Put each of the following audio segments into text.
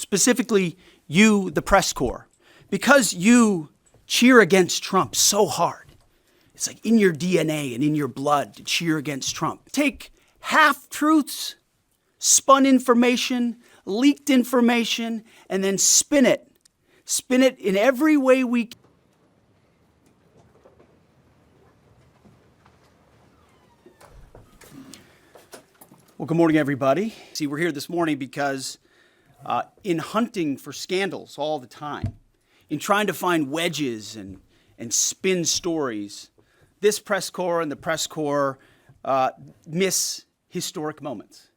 specifically you, the press corps, because you cheer against Trump so hard. It's like in your DNA and in your blood to cheer against Trump. Take half-truths, spun information, leaked information, and then spin it. Spin it in every way we can. Well, good morning, everybody. See, we're here this morning because in hunting for scandals all the time, in trying to find wedges and spin stories, this press corps and the press corps miss historic moments.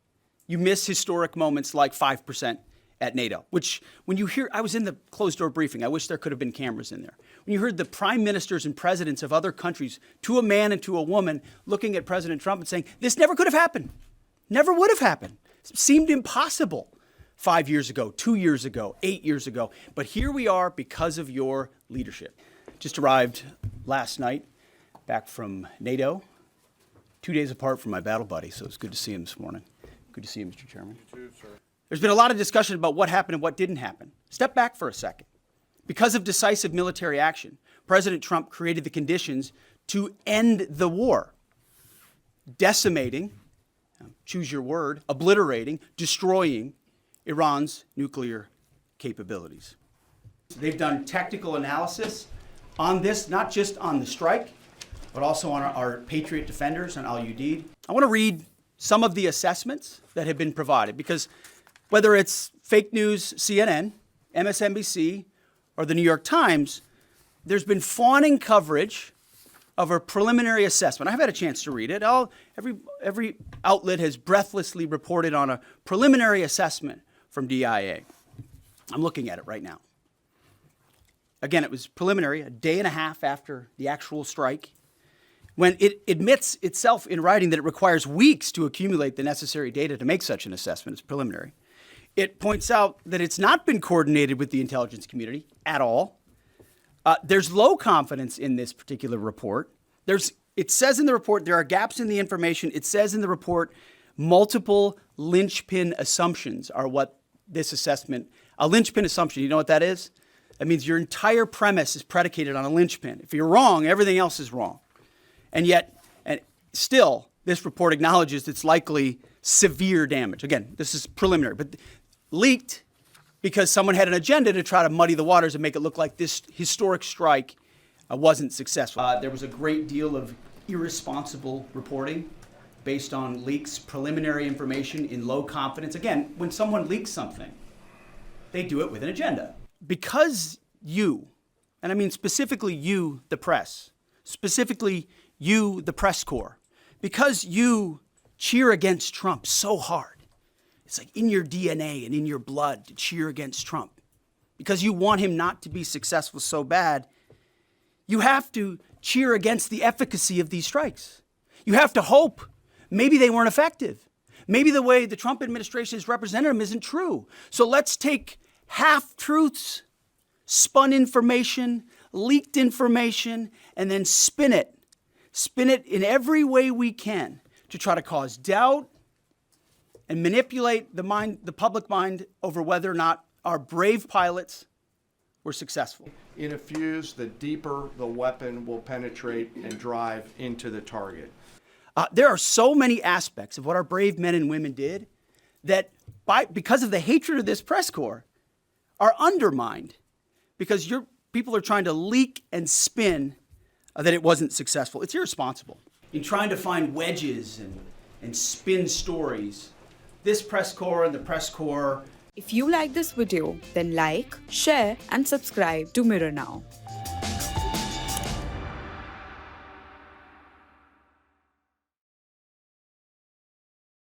You miss historic moments like 5% at NATO, which when you hear, I was in the closed-door briefing. I wish there could have been cameras in there. When you heard the prime ministers and presidents of other countries, to a man and to a woman, looking at President Trump and saying, this never could have happened. Never would have happened. It seemed impossible 5 years ago, 2 years ago, 8 years ago. But here we are because of your leadership. Just arrived last night back from NATO, 2 days apart from my battle buddy, so it's good to see him this morning. Good to see you, Mr. Chairman. You too, sir. There's been a lot of discussion about what happened and what didn't happen. Step back for a second. Because of decisive military action, President Trump created the conditions to end the war, decimating, choose your word, obliterating, destroying Iran's nuclear capabilities. They've done technical analysis on this, not just on the strike, but also on our Patriot defenders, on Al-Udeid. I want to read some of the assessments that have been provided, because whether it's fake news, CNN, MSNBC, or the New York Times, there's been fawning coverage of a preliminary assessment. I've had a chance to read it. Every outlet has breathlessly reported on a preliminary assessment from DIA. I'm looking at it right now. Again, it was preliminary, a day and a half after the actual strike, when it admits itself in writing that it requires weeks to accumulate the necessary data to make such an assessment. It's preliminary. It points out that it's not been coordinated with the intelligence community at all. There's low confidence in this particular report. It says in the report there are gaps in the information. It says in the report multiple linchpin assumptions are what this assessment, a linchpin assumption, you know what that is? That means your entire premise is predicated on a linchpin. If you're wrong, everything else is wrong. And yet, still, this report acknowledges it's likely severe damage. Again, this is preliminary, but leaked because someone had an agenda to try to muddy the waters and make it look like this historic strike wasn't successful. There was a great deal of irresponsible reporting based on leaks, preliminary information in low confidence. Again, when someone leaks something, they do it with an agenda. Because you, and I mean specifically you, the press, specifically you, the press corps, because you cheer against Trump so hard, it's like in your DNA and in your blood to cheer against Trump, because you want him not to be successful so bad, you have to cheer against the efficacy of these strikes. You have to hope maybe they weren't effective. Maybe the way the Trump administration has represented them isn't true. So let's take half-truths, spun information, leaked information, and then spin it. Spin it in every way we can to try to cause doubt and manipulate the public mind over whether or not our brave pilots were successful. In a fuse, the deeper the weapon will penetrate and drive into the target. There are so many aspects of what our brave men and women did that because of the hatred of this press corps are undermined because people are trying to leak and spin that it wasn't successful. It's irresponsible. In trying to find wedges and spin stories, this press corps and the press corps. If you like this video, then like, share and subscribe to Mirror Now.